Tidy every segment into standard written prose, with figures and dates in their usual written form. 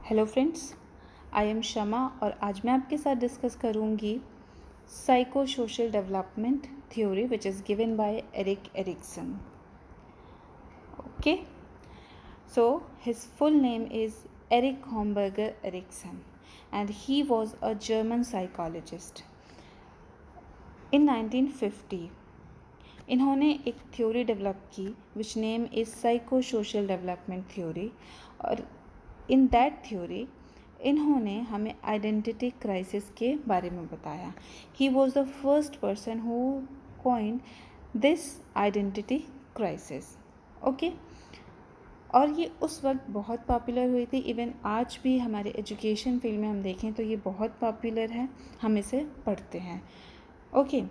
Hello friends, I am Shama और आज मैं आपके साथ डिस्कस करूंगी psycho social development theory which is given by Eric Erikson. Okay, so his full name is Eric Homburger Erikson and he was a German psychologist. In 1950 इन्होंने एक theory develop की which name is psycho social development theory. और in that theory इन्होंने हमें identity crisis के बारे में बताया. He was the first person who coined this identity crisis. Okay, और ये उस वक्त बहुत पॉपुलर हुई थी. इवन आज भी हमारे एजुकेशन फील्ड में हम देखें तो ये बहुत पॉपुलर है, हम इसे पढ़ते हैं. Okay,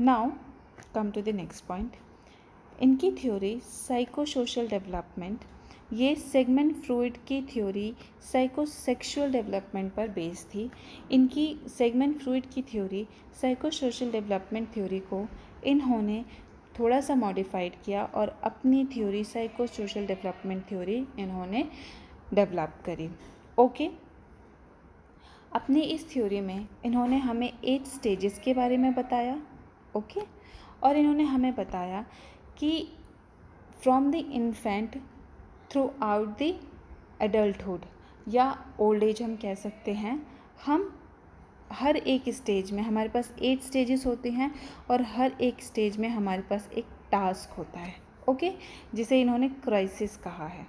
now come to the next point. इनकी थ्योरी साइको सोशल डेवलपमेंट, ये सेगमेंट फ्रॉइड की थ्योरी साइकोसेक्सुअल डेवलपमेंट पर बेस्ड थी. इनकी सेगमेंट फ्रॉइड की theory psycho social development theory को इन्होंने थोड़ा सा मॉडिफाइड किया और अपनी theory psycho social development theory इन्होंने डेवलप करी. ओके, अपनी इस थ्योरी में इन्होंने हमें 8 स्टेजेस के बारे में बताया. ओके, और इन्होंने हमें बताया कि from the infant through out the adulthood या ओल्ड एज हम कह सकते हैं, हम हर एक स्टेज में हमारे पास 8 स्टेजेस होते हैं और हर एक स्टेज में हमारे पास एक टास्क होता है. ओके, जिसे इन्होंने क्राइसिस कहा है.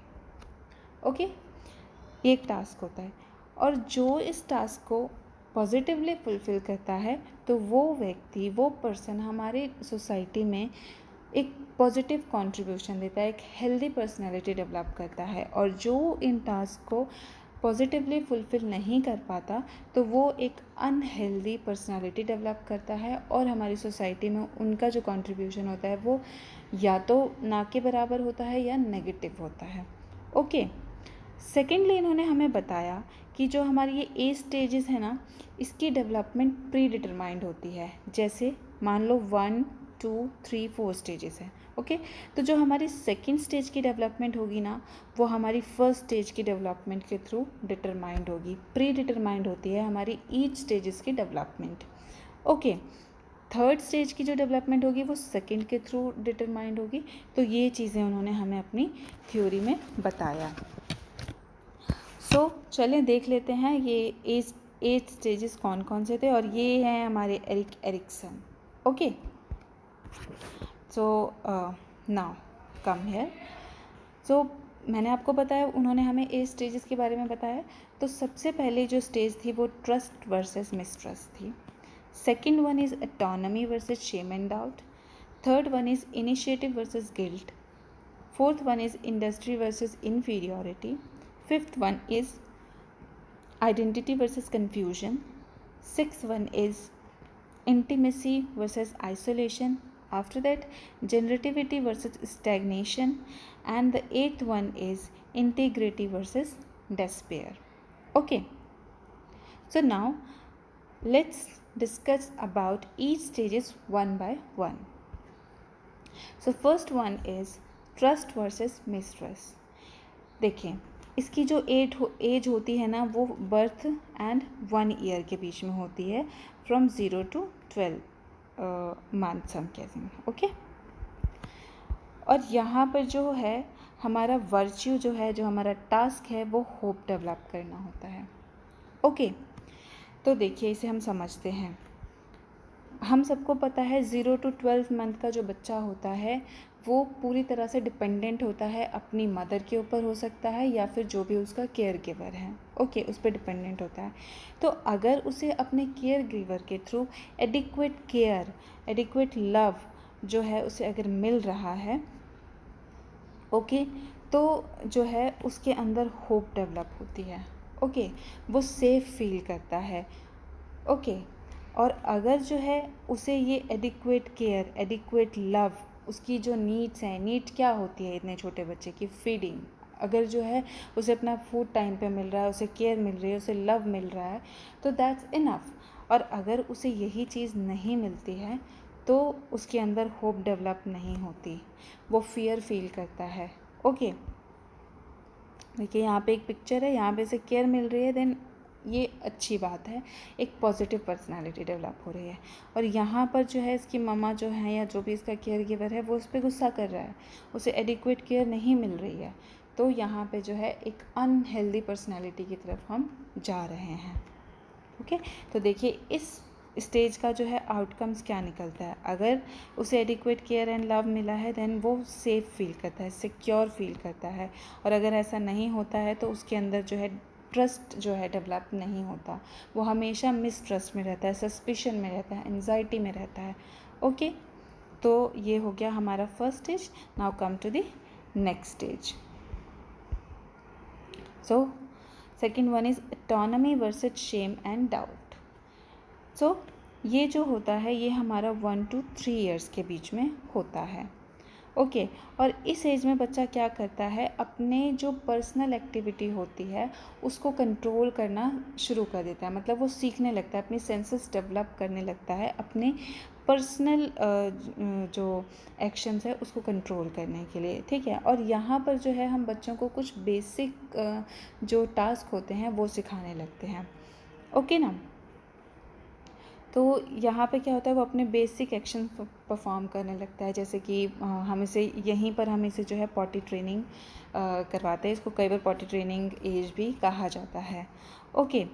ओके, एक टास्क होता है और जो इस टास्क को पॉजिटिवली फुलफ़िल करता है तो वो व्यक्ति, वो पर्सन हमारे सोसाइटी में एक पॉजिटिव कंट्रीब्यूशन देता है, एक हेल्दी पर्सनालिटी डेवलप करता है. और जो इन टास्क को पॉजिटिवली फुलफ़िल नहीं कर पाता तो वो एक अनहेल्दी पर्सनालिटी डेवलप करता है और हमारी सोसाइटी में उनका जो कंट्रीब्यूशन होता है वो या तो ना के बराबर होता है या नेगेटिव होता है. ओके, सेकेंडली इन्होंने हमें बताया कि जो हमारी ये 8 स्टेजेस है ना, इसकी डेवलपमेंट प्री डिटरमाइंड होती है. जैसे मान लो 1, 2, 3, 4 स्टेजेस हैं. ओके, तो जो हमारी सेकेंड स्टेज की डेवलपमेंट होगी ना, वो हमारी फर्स्ट स्टेज की डेवलपमेंट के थ्रू डिटरमाइंड होगी. प्री डिटरमाइंड होती है हमारी ईच स्टेजेस की डेवलपमेंट. ओके, थर्ड स्टेज की जो डेवलपमेंट होगी वो सेकेंड के थ्रू डिटरमाइंड होगी. तो ये चीज़ें उन्होंने हमें अपनी थ्योरी में बताया. चलें देख लेते हैं ये 8 स्टेजेस कौन कौन से थे. और ये हैं हमारे Eric Erikson. Okay, so now come here. So मैंने आपको बताया, उन्होंने हमें 8 स्टेजेस के बारे में बताया. तो सबसे पहले जो स्टेज थी वो ट्रस्ट वर्सेस मिसट्रस्ट थी. Second one is autonomy versus shame and doubt. Third one is initiative versus guilt. Fourth one is industry versus inferiority. Fifth one is identity versus confusion. Sixth one is intimacy versus isolation. After that, generativity versus stagnation. And the eighth one is integrity versus despair. Okay, so now let's discuss about each stages one by one. So first one is trust versus mistrust. देखिए, इसकी जो as होती है ना, वो birth and 1 year के बीच में होती है, फ्रॉम 0 to 12 मंथ्स हम कहते हैं. ओके, और यहाँ पर जो है हमारा वर्च्यू जो है, जो हमारा टास्क है, वो होप डेवलप करना होता है. ओके, तो देखिए इसे हम समझते हैं. हम सबको पता है 0 to 12 मंथ का जो बच्चा होता है वो पूरी तरह से डिपेंडेंट होता है अपनी मदर के ऊपर, हो सकता है या फिर जो भी उसका केयर गिवर है. ओके, उस पर डिपेंडेंट होता है. तो अगर उसे अपने केयर गिवर के through adequate care, adequate love जो है उसे अगर मिल रहा है, ओके, तो जो है उसके अंदर होप डेवलप होती है. ओके, वो सेफ फील करता है. ओके, और अगर जो है उसे ये एडिक्वेट केयर, एडिक्वेट लव, उसकी जो नीड्स हैं, नीड क्या होती है इतने छोटे बच्चे की? फीडिंग. अगर जो है उसे अपना फूड टाइम पे मिल रहा है, उसे केयर मिल रही है, उसे लव मिल रहा है, तो दैट्स इनफ. और अगर उसे यही चीज़ नहीं मिलती है तो उसके अंदर होप डेवलप नहीं होती, वो फियर फील करता है. ओके, देखिए यहाँ पे एक पिक्चर है, यहाँ पे से केयर मिल रही है, देन ये अच्छी बात है, एक पॉजिटिव पर्सनालिटी डेवलप हो रही है। और यहाँ पर जो है इसकी मम्मा जो है या जो भी इसका केयर गिवर है वो उस पर गुस्सा कर रहा है, उसे एडिक्वेट केयर नहीं मिल रही है, तो यहाँ पे जो है एक अनहेल्दी पर्सनालिटी की तरफ हम जा रहे हैं। ओके, तो देखिए इस स्टेज का जो है आउटकम्स क्या निकलता है। अगर उसे एडिक्वेट केयर एंड लव मिला है देन वो सेफ़ फील करता है, सिक्योर फील करता है। और अगर ऐसा नहीं होता है तो उसके अंदर जो है ट्रस्ट जो है डेवलप नहीं होता, वो हमेशा मिसट्रस्ट में रहता है, सस्पिशन में रहता है, एंजाइटी में रहता है। ओके, तो ये हो गया हमारा first stage. Now come to the next stage. So second one is autonomy versus shame and doubt. So ये जो होता है ये हमारा 1 to 3 ईयर्स के बीच में होता है। ओके, और इस एज में बच्चा क्या करता है, अपने जो पर्सनल एक्टिविटी होती है उसको कंट्रोल करना शुरू कर देता है, मतलब वो सीखने लगता है, अपनी सेंसेस डेवलप करने लगता है, अपने पर्सनल जो एक्शंस है उसको कंट्रोल करने के लिए। ठीक है, और यहाँ पर जो है हम बच्चों को कुछ बेसिक जो टास्क होते हैं वो सिखाने लगते हैं। ओके ना, तो यहाँ पे क्या होता है, वो अपने बेसिक एक्शन परफॉर्म करने लगता है। जैसे कि हम इसे यहीं पर हम इसे जो है पॉटी ट्रेनिंग करवाते हैं, इसको कई बार पॉटी ट्रेनिंग एज भी कहा जाता है। ओके,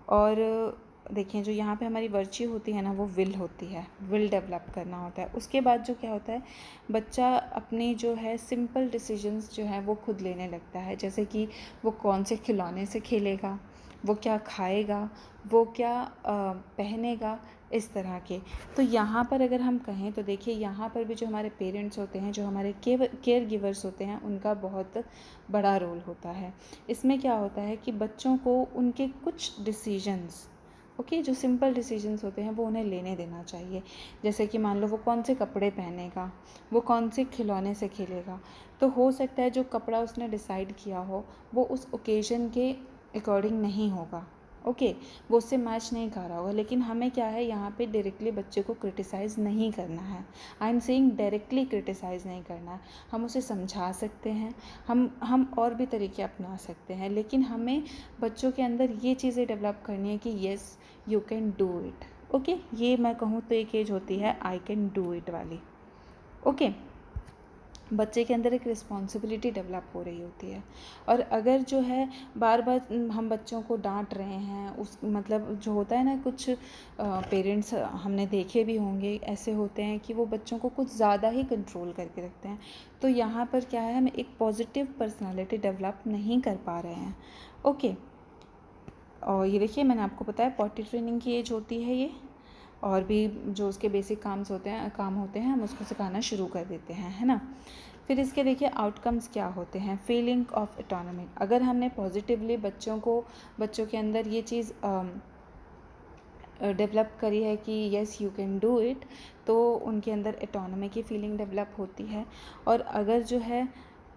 और देखिए जो यहाँ पे हमारी वर्च्यू होती है ना वो विल होती है, विल डेवलप करना होता है। उसके बाद जो क्या होता है, बच्चा अपने जो है सिंपल डिसीजंस जो है वो खुद लेने लगता है, जैसे कि वो कौन से खिलौने से खेलेगा, वो क्या खाएगा, वो क्या पहनेगा, इस तरह के। तो यहाँ पर अगर हम कहें तो देखिए यहाँ पर भी जो हमारे पेरेंट्स होते हैं, जो हमारे केयर गिवर्स होते हैं, उनका बहुत बड़ा रोल होता है। इसमें क्या होता है कि बच्चों को उनके कुछ डिसीजंस, ओके, जो सिंपल डिसीजंस होते हैं वो उन्हें लेने देना चाहिए। जैसे कि मान लो वो कौन से कपड़े पहनेगा, वो कौन से खिलौने से खेलेगा, तो हो सकता है जो कपड़ा उसने डिसाइड किया हो वो उस ओकेजन के अकॉर्डिंग नहीं होगा। ओके, वो उससे मैच नहीं कर रहा होगा, लेकिन हमें क्या है यहाँ पे डायरेक्टली बच्चे को क्रिटिसाइज़ नहीं करना है। I am saying directly criticise नहीं करना है, हम उसे समझा सकते हैं, हम और भी तरीके अपना सकते हैं, लेकिन हमें बच्चों के अंदर ये चीज़ें डेवलप करनी है कि yes you can do it. Okay, ये मैं कहूँ तो एक एज होती है आई कैन डू इट वाली। ओके, बच्चे के अंदर एक रिस्पॉन्सिबिलिटी डेवलप हो रही होती है। और अगर जो है बार बार हम बच्चों को डांट रहे हैं, उस मतलब जो होता है ना, कुछ पेरेंट्स हमने देखे भी होंगे ऐसे होते हैं कि वो बच्चों को कुछ ज़्यादा ही कंट्रोल करके रखते हैं, तो यहाँ पर क्या है, हम एक पॉजिटिव पर्सनालिटी डेवलप नहीं कर पा रहे हैं। ओके, और ये देखिए मैंने आपको बताया पॉटी ट्रेनिंग की एज होती है ये, और भी जो उसके बेसिक काम होते हैं हम उसको सिखाना शुरू कर देते हैं, है ना। फिर इसके देखिए आउटकम्स क्या होते हैं, फीलिंग ऑफ ऑटोनॉमी। अगर हमने पॉजिटिवली बच्चों के अंदर ये चीज़ डेवलप करी है कि yes you can do it, तो उनके अंदर ऑटोनॉमी की फीलिंग डेवलप होती है। और अगर जो है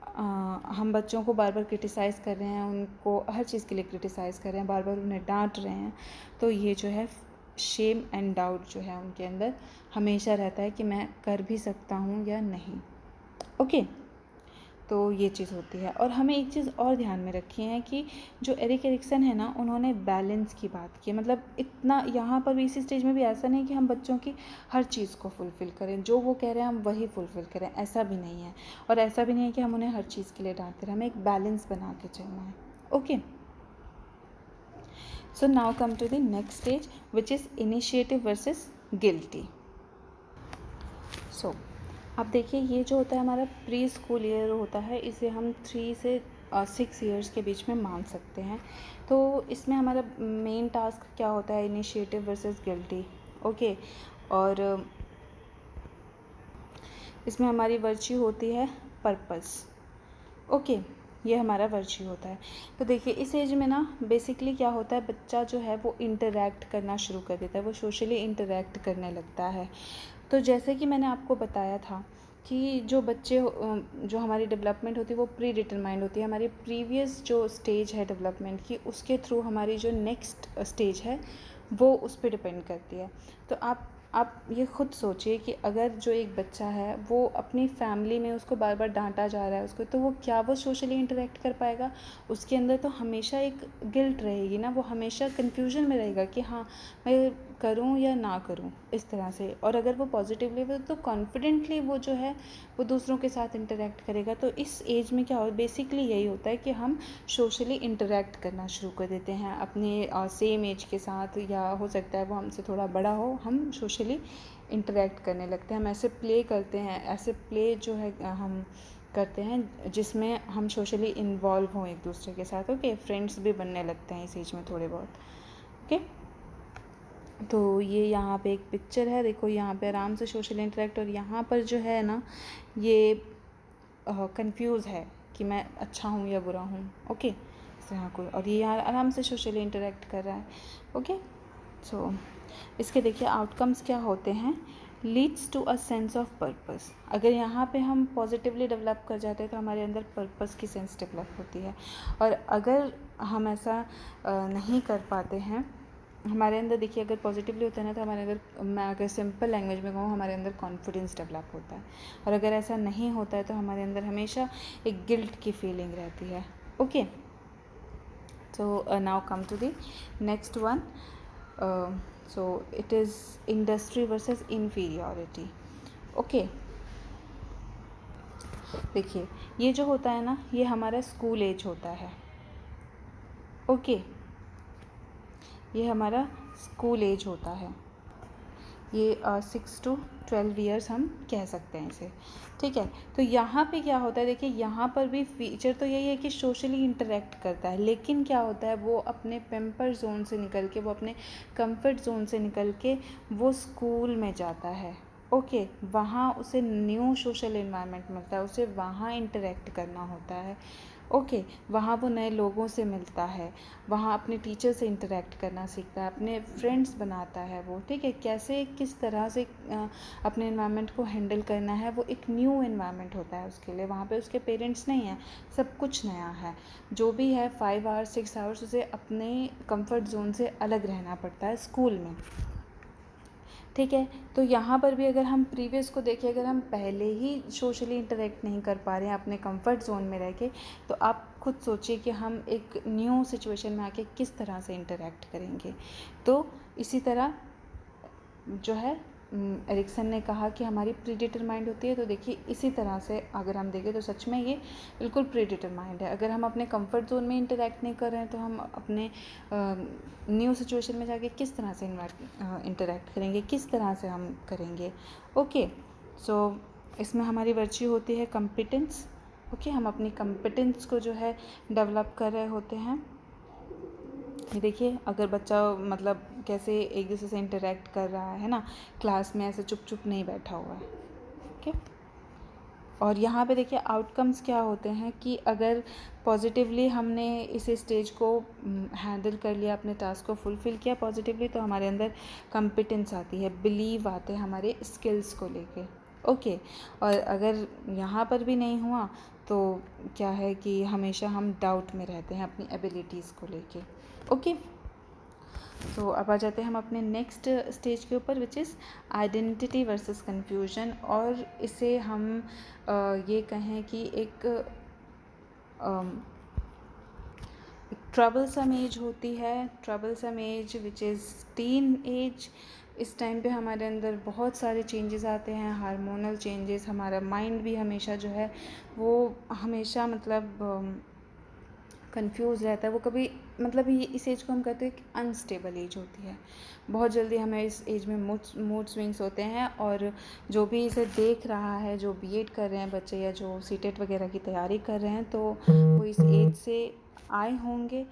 हम बच्चों को बार बार क्रिटिसाइज़ कर रहे हैं, उनको हर चीज़ के लिए क्रिटिसाइज़ कर रहे हैं, बार बार उन्हें डांट रहे हैं, तो ये जो है शेम एंड डाउट जो है उनके अंदर हमेशा रहता है कि मैं कर भी सकता हूँ या नहीं। ओके, तो ये चीज़ होती है। और हमें एक चीज़ और ध्यान में रखी है कि जो एरिक एरिक्सन है ना, उन्होंने बैलेंस की बात की है। मतलब इतना यहाँ पर भी इसी स्टेज में भी ऐसा नहीं कि हम बच्चों की हर चीज़ को फुलफ़िल करें, जो वो कह रहे हैं हम वही फुलफ़िल करें, ऐसा भी नहीं है। और ऐसा भी नहीं है कि हम उन्हें हर चीज़ के लिए डांटते रहें, हमें एक बैलेंस बना के चलना है। Okay, so now come to the next stage which is initiative versus guilty. So अब देखिए ये जो होता है हमारा प्री स्कूल ईयर होता है, इसे हम 3 से 6 ईयर्स के बीच में मान सकते हैं। तो इसमें हमारा मेन टास्क क्या होता है, इनिशिएटिव वर्सेस गिल्टी। ओके, और इसमें हमारी वर्च्यू होती है पर्पस। ओके, ये हमारा वर्च्यू होता है। तो देखिए इस एज में ना बेसिकली क्या होता है, बच्चा जो है वो इंटरैक्ट करना शुरू कर देता है, वो सोशली इंटरैक्ट करने लगता है। तो जैसे कि मैंने आपको बताया था कि जो बच्चे जो हमारी डेवलपमेंट होती है वो प्री डिटरमाइंड होती है, हमारी प्रीवियस जो स्टेज है डेवलपमेंट की उसके थ्रू हमारी जो नेक्स्ट स्टेज है वो उस पर डिपेंड करती है। तो आप आप ये खुद सोचिए कि अगर जो एक बच्चा है वो अपनी फैमिली में उसको बार बार डांटा जा रहा है उसको, तो वो क्या वो सोशली इंटरेक्ट कर पाएगा? उसके अंदर तो हमेशा एक गिल्ट रहेगी ना, वो हमेशा कन्फ्यूजन में रहेगा कि हाँ मैं करूँ या ना करूँ, इस तरह से। और अगर वो पॉजिटिवली वो तो कॉन्फिडेंटली वो जो है वो दूसरों के साथ इंटरेक्ट करेगा। तो इस एज में क्या हो, बेसिकली यही होता है कि हम सोशली इंटरेक्ट करना शुरू कर देते हैं अपने सेम एज के साथ, या हो सकता है वो हमसे थोड़ा बड़ा हो, हम सोशली इंटरेक्ट करने लगते हैं। हम ऐसे प्ले करते हैं, ऐसे प्ले जो है हम करते हैं जिसमें हम सोशली इन्वॉल्व हों एक दूसरे के साथ। ओके, फ्रेंड्स भी बनने लगते हैं इस एज में थोड़े बहुत। ओके, तो ये यहाँ पे एक पिक्चर है, देखो यहाँ पे आराम से सोशल इंटरेक्ट, और यहाँ पर जो है ना ये कंफ्यूज है कि मैं अच्छा हूँ या बुरा हूँ। ओके, इस यहाँ कोई, और ये यहाँ आराम से सोशली इंटरेक्ट कर रहा है। ओके, सो इसके देखिए आउटकम्स क्या होते हैं। Leads to a sense of purpose. अगर यहाँ पे हम पॉजिटिवली डेवलप कर जाते हैं तो हमारे अंदर पर्पस की सेंस डेवलप होती है। और अगर हम ऐसा नहीं कर पाते हैं, हमारे अंदर देखिए अगर पॉजिटिवली होता है ना तो हमारे अंदर, मैं अगर सिंपल लैंग्वेज में कहूँ, हमारे अंदर कॉन्फिडेंस डेवलप होता है। और अगर ऐसा नहीं होता है तो हमारे अंदर हमेशा एक गिल्ट की फीलिंग रहती है। Okay, so now come to the next one. So it is industry versus inferiority. Okay, देखिए ये जो होता है ना ये हमारा स्कूल एज होता है। ओके, ये हमारा स्कूल एज होता है। ये 6 to 12 ईयर्स हम कह सकते हैं इसे। ठीक है, तो यहाँ पे क्या होता है, देखिए यहाँ पर भी फीचर तो यही है कि सोशली इंटरेक्ट करता है, लेकिन क्या होता है वो अपने पेम्पर जोन से निकल के, वो अपने कंफर्ट जोन से निकल के वो स्कूल में जाता है। ओके, वहाँ उसे न्यू सोशल इन्वायरमेंट मिलता है, उसे वहाँ इंटरेक्ट करना होता है। ओके, वहाँ वो नए लोगों से मिलता है, वहाँ अपने टीचर से इंटरेक्ट करना सीखता है, अपने फ्रेंड्स बनाता है वो। ठीक है, कैसे किस तरह से अपने इन्वायरमेंट को हैंडल करना है, वो एक न्यू इन्वायरमेंट होता है उसके लिए। वहाँ पे उसके पेरेंट्स नहीं हैं, सब कुछ नया है। जो भी है 5 आवर्स 6 आवर्स उसे अपने कंफर्ट जोन से अलग रहना पड़ता है स्कूल में। ठीक है, तो यहाँ पर भी अगर हम प्रीवियस को देखें, अगर हम पहले ही सोशली इंटरेक्ट नहीं कर पा रहे हैं अपने कंफर्ट जोन में रह के, तो आप खुद सोचिए कि हम एक न्यू सिचुएशन में आके किस तरह से इंटरेक्ट करेंगे। तो इसी तरह जो है एरिक्सन ने कहा कि हमारी प्री डिटरमाइंड होती है। तो देखिए इसी तरह से अगर हम देखें तो सच में ये बिल्कुल प्री डिटरमाइंड है। अगर हम अपने कंफर्ट जोन में इंटरेक्ट नहीं कर रहे हैं तो हम अपने न्यू सिचुएशन में जाके किस तरह से इंटरेक्ट करेंगे, किस तरह से हम करेंगे। ओके, सो इसमें हमारी वर्च्यू होती है कम्पिटेंस। ओके, हम अपनी कम्पिटेंस को जो है डेवलप कर रहे होते हैं। ये देखिए अगर बच्चा मतलब कैसे एक दूसरे से इंटरेक्ट कर रहा है ना, क्लास में ऐसे चुप चुप नहीं बैठा हुआ है। ओके, और यहाँ पे देखिए आउटकम्स क्या होते हैं कि अगर पॉजिटिवली हमने इस स्टेज को हैंडल कर लिया, अपने टास्क को फुलफ़िल किया पॉजिटिवली, तो हमारे अंदर कॉम्पिटेंस आती है, बिलीव आते हैं हमारे स्किल्स को लेके। ओके, और अगर यहाँ पर भी नहीं हुआ तो क्या है कि हमेशा हम डाउट में रहते हैं अपनी एबिलिटीज़ को लेके। ओके, तो अब आ जाते हैं हम अपने नेक्स्ट स्टेज के ऊपर, which is identity versus confusion. और इसे हम ये कहें कि एक ट्रबलसम एज होती है, troublesome age which is teen age. इस टाइम पे हमारे अंदर बहुत सारे चेंजेस आते हैं, हार्मोनल चेंजेस। हमारा माइंड भी हमेशा जो है वो हमेशा मतलब कंफ्यूज रहता है, वो कभी मतलब ये इस एज को हम कहते हैं कि अनस्टेबल एज होती है। बहुत जल्दी हमें इस एज में मूड स्विंग्स होते हैं, और जो भी इसे देख रहा है, जो बीएड कर रहे हैं बच्चे या जो सीटेट वगैरह की तैयारी कर रहे हैं, तो वो इस एज से आए होंगे।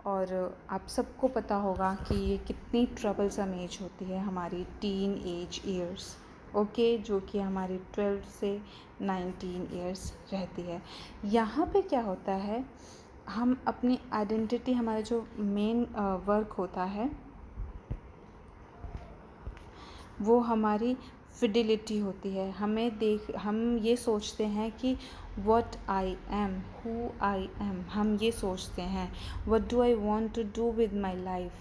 और आप सबको पता होगा कि ये कितनी ट्रबलसम एज होती है, हमारी टीन एज ईयर्स। ओके, जो कि हमारी 12 से 19 ईयर्स रहती है। यहाँ पे क्या होता है, हम अपनी आइडेंटिटी, हमारा जो मेन वर्क होता है वो हमारी फिडिलिटी होती है। हम ये सोचते हैं कि what I am, who I am, हम ये सोचते हैं what do I want to do with my life,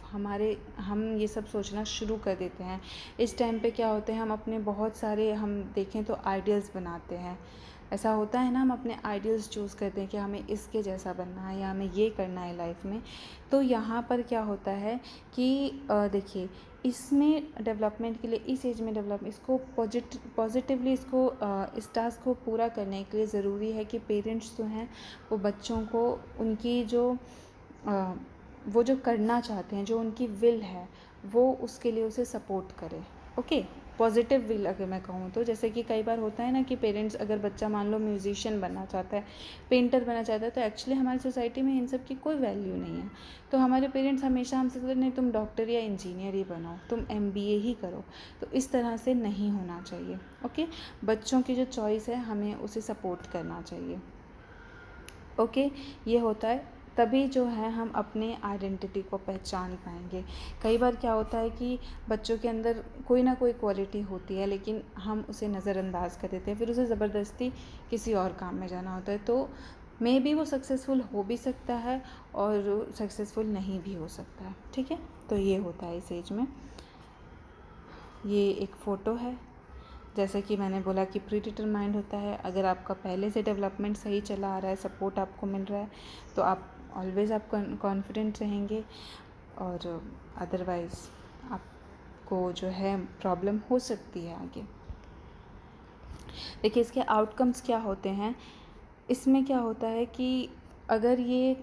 हम ये सब सोचना शुरू कर देते हैं। इस टाइम पे क्या होते हैं, हम अपने बहुत सारे हम देखें तो आइडियल्स बनाते हैं। ऐसा होता है ना, हम अपने आइडियल्स चूज़ करते हैं कि हमें इसके जैसा बनना है या हमें ये करना है लाइफ में। तो यहाँ पर क्या होता है कि देखिए, इसमें डेवलपमेंट के लिए, इस एज में डेवलपमेंट, इसको पॉजिटिवली इसको इस टास्क को पूरा करने के लिए ज़रूरी है कि पेरेंट्स जो हैं वो बच्चों को उनकी वो जो करना चाहते हैं, जो उनकी विल है, वो उसके लिए उसे सपोर्ट करें। ओके, पॉजिटिव विल अगर मैं कहूँ तो, जैसे कि कई बार होता है ना कि पेरेंट्स, अगर बच्चा मान लो म्यूजिशियन बनना चाहता है, पेंटर बनना चाहता है, तो एक्चुअली हमारी सोसाइटी में इन सब की कोई वैल्यू नहीं है। तो हमारे पेरेंट्स हमेशा हमसे कहते नहीं, तुम डॉक्टर या इंजीनियर ही बनो, तुम MBA ही करो। तो इस तरह से नहीं होना चाहिए। ओके, बच्चों की जो चॉइस है हमें उसे सपोर्ट करना चाहिए। ओके, ये होता है, तभी जो है हम अपने आइडेंटिटी को पहचान पाएंगे। कई बार क्या होता है कि बच्चों के अंदर कोई ना कोई क्वालिटी होती है, लेकिन हम उसे नज़रअंदाज कर देते हैं, फिर उसे ज़बरदस्ती किसी और काम में जाना होता है। तो मे बी वो सक्सेसफुल हो भी सकता है और सक्सेसफुल नहीं भी हो सकता है। ठीक है, तो ये होता है इस एज में। ये एक फ़ोटो है, जैसे कि मैंने बोला कि प्री डिटरमाइंड होता है। अगर आपका पहले से डेवलपमेंट सही चला आ रहा है, सपोर्ट आपको मिल रहा है, तो आप ऑलवेज़ आप कॉन्फिडेंट रहेंगे, और अदरवाइज़ आपको जो है प्रॉब्लम हो सकती है आगे। देखिए, इसके आउटकम्स क्या होते हैं। इसमें क्या होता है कि अगर ये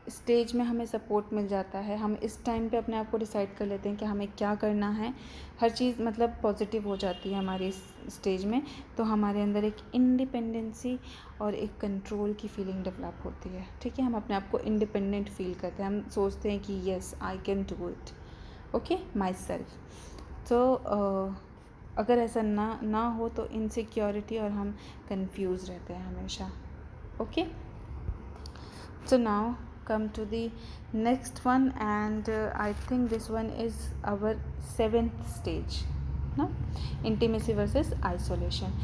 स्टेज में हमें सपोर्ट मिल जाता है, हम इस टाइम पे अपने आप को डिसाइड कर लेते हैं कि हमें क्या करना है, हर चीज़ मतलब पॉजिटिव हो जाती है हमारी इस स्टेज में, तो हमारे अंदर एक इंडिपेंडेंसी और एक कंट्रोल की फीलिंग डेवलप होती है। ठीक है, हम अपने आप को इंडिपेंडेंट फील करते हैं, हम सोचते हैं कि yes I can do it, okay, my self. तो अगर ऐसा ना हो तो इनसिक्योरिटी और हम कंफ्यूज रहते हैं हमेशा। Okay, so now come to the next one, and I think this one is our 7th stage ना, intimacy versus isolation।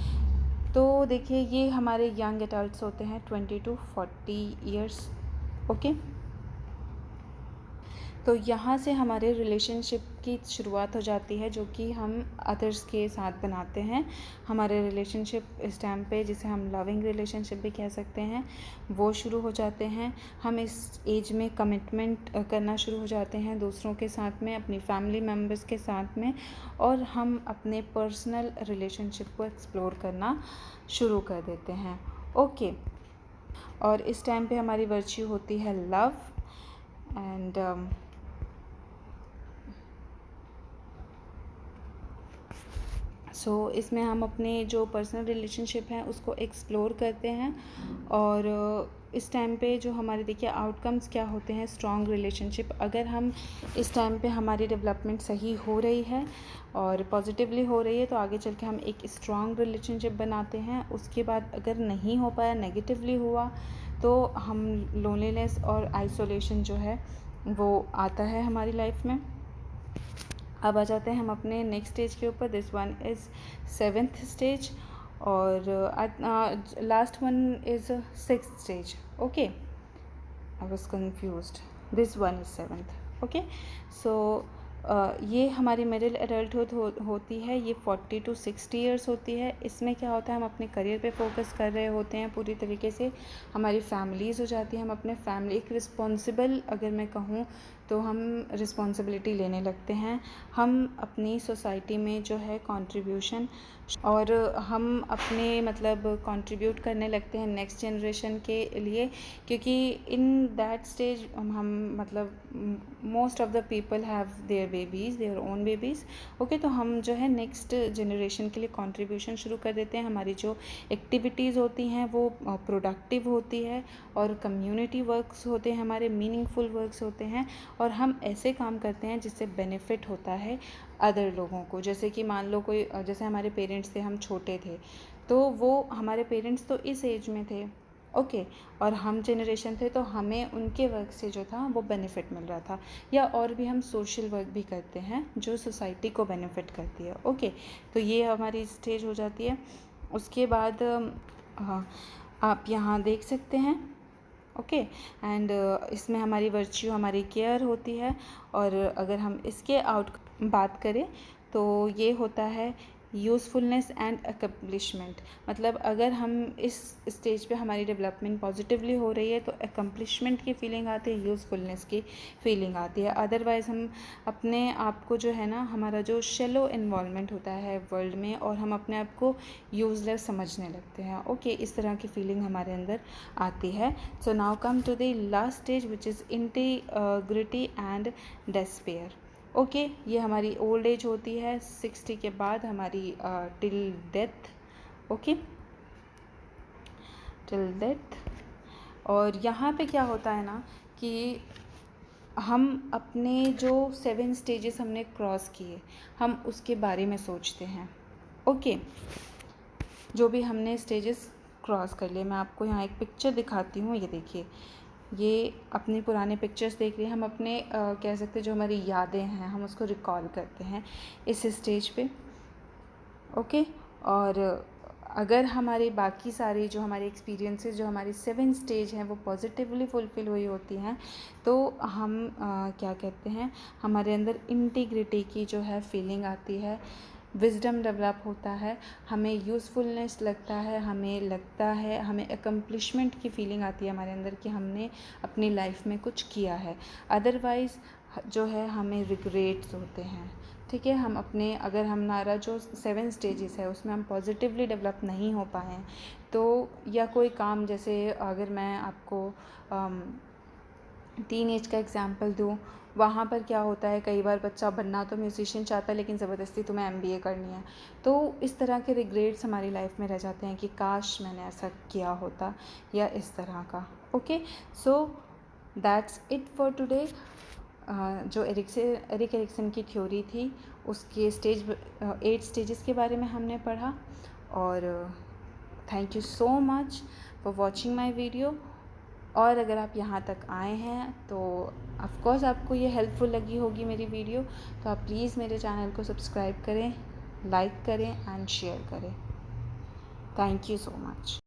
तो देखिए, ये हमारे यंग एडल्ट्स होते हैं 20 to 40 years। ओके, तो यहाँ से हमारे रिलेशनशिप की शुरुआत हो जाती है, जो कि हम अदर्स के साथ बनाते हैं। हमारे रिलेशनशिप इस टाइम पे, जिसे हम लविंग रिलेशनशिप भी कह सकते हैं, वो शुरू हो जाते हैं। हम इस एज में कमिटमेंट करना शुरू हो जाते हैं दूसरों के साथ में, अपनी फैमिली मेम्बर्स के साथ में, और हम अपने पर्सनल रिलेशनशिप को एक्सप्लोर करना शुरू कर देते हैं। ओके, और इस टाइम पे हमारी वर्च्यू होती है लव, एंड इसमें हम अपने जो पर्सनल रिलेशनशिप हैं उसको एक्सप्लोर करते हैं। और इस टाइम पे जो हमारे, देखिए, आउटकम्स क्या होते हैं स्ट्रॉन्ग रिलेशनशिप। अगर हम इस टाइम पे हमारी डेवलपमेंट सही हो रही है और पॉजिटिवली हो रही है, तो आगे चल के हम एक स्ट्रॉन्ग रिलेशनशिप बनाते हैं। उसके बाद अगर नहीं हो पाया, नेगेटिवली हुआ, तो हम लोनलीनेस और आइसोलेशन जो है वो आता है हमारी लाइफ में। अब आ जाते हैं हम अपने नेक्स्ट स्टेज के ऊपर। This one is 7th stage, और last one is 6th stage. Okay, I was confused, this one is 7th। Okay, so ये हमारी मिडिल एडल्टहुड होती है, ये 40 to 60 ईयर्स होती है। इसमें क्या होता है, हम अपने करियर पे फोकस कर रहे होते हैं पूरी तरीके से, हमारी फैमिलीज़ हो जाती हैं, हम अपने फैमिली, एक रिस्पॉन्सिबल, अगर मैं कहूँ तो हम रिस्पॉन्सिबिलिटी लेने लगते हैं। हम अपनी सोसाइटी में जो है कंट्रीब्यूशन, और हम अपने मतलब कंट्रीब्यूट करने लगते हैं नेक्स्ट जनरेशन के लिए, क्योंकि इन दैट स्टेज हम मतलब most of the people have their babies, their own babies. Okay, तो हम जो है नेक्स्ट जनरेशन के लिए कंट्रीब्यूशन शुरू कर देते हैं। हमारी जो एक्टिविटीज़ होती हैं वो प्रोडक्टिव होती है, और कम्युनिटी वर्क्स होते हैं हमारे, मीनिंगफुल वर्क्स होते हैं, और हम ऐसे काम करते हैं जिससे बेनिफिट होता है अदर लोगों को। जैसे कि मान लो कोई, जैसे हमारे पेरेंट्स थे, हम छोटे थे, तो वो हमारे पेरेंट्स तो इस एज में थे, ओके। और हम जनरेशन थे तो हमें उनके वर्क से जो था वो बेनिफिट मिल रहा था, या और भी हम सोशल वर्क भी करते हैं जो सोसाइटी को बेनिफिट करती है। ओके, तो ये हमारी स्टेज हो जाती है। उसके बाद आप यहाँ देख सकते हैं। ओके, एंड इसमें हमारी वर्च्यू हमारी केयर होती है। और अगर हम इसके आउट बात करें तो ये होता है यूज़फुलनेस एंड अकम्पलिशमेंट। मतलब अगर हम इस स्टेज पे हमारी डेवलपमेंट पॉजिटिवली हो रही है तो अकम्पलिशमेंट की फीलिंग आती है, यूज़फुलनेस की फीलिंग आती है। अदरवाइज़ हम अपने आप को जो है ना, हमारा जो शेलो इन्वॉल्वमेंट होता है वर्ल्ड में, और हम अपने आप को यूज़लेस समझने लगते हैं। ओके, इस तरह की फीलिंग हमारे अंदर आती है। So now come to the last stage which is integrity and despair. Okay, ये हमारी ओल्ड एज होती है, 60 के बाद हमारी till death. Okay, till death. और यहाँ पे क्या होता है ना कि हम अपने जो 7 स्टेजेस हमने क्रॉस किए, हम उसके बारे में सोचते हैं। ओके, जो भी हमने स्टेजेस क्रॉस कर लिए, मैं आपको यहाँ एक पिक्चर दिखाती हूँ। ये देखिए, ये अपनी पुराने पिक्चर्स देख रहे हैं हम, अपने कह सकते हैं जो हमारी यादें हैं हम उसको रिकॉल करते हैं इस स्टेज पे। ओके, और अगर हमारे बाकी सारे जो हमारे एक्सपीरियंसेस, जो हमारी 7 स्टेज हैं वो पॉजिटिवली फुलफ़िल हुई होती हैं, तो हम क्या कहते हैं, हमारे अंदर इंटीग्रिटी की जो है फीलिंग आती है, विजडम डेवलप होता है, हमें यूज़फुलनेस लगता है, हमें अकम्पलिशमेंट की फीलिंग आती है हमारे अंदर कि हमने अपनी लाइफ में कुछ किया है। अदरवाइज़ जो है हमें रिग्रेट्स होते हैं। ठीक है, हम अपने, अगर हमारा जो 7 स्टेजेस है उसमें हम पॉजिटिवली डेवलप नहीं हो पाए तो, या कोई काम, जैसे अगर मैं आपको टीन एज का एग्जांपल दूँ, वहाँ पर क्या होता है, कई बार बच्चा बनना तो म्यूजिशियन चाहता है लेकिन ज़बरदस्ती तुम्हें MBA करनी है, तो इस तरह के रिग्रेट्स हमारी लाइफ में रह जाते हैं कि काश मैंने ऐसा किया होता, या इस तरह का। Okay, so that's it for today. जो एरिक एरिक्सन की थ्योरी थी उसके 8 स्टेजेस के बारे में हमने पढ़ा। और thank you so much for watching my video. और अगर आप यहाँ तक आए हैं तो ऑफ़ कोर्स आपको ये हेल्पफुल लगी होगी मेरी वीडियो, तो आप प्लीज़ मेरे चैनल को सब्सक्राइब करें, लाइक करें एंड शेयर करें। Thank you so much.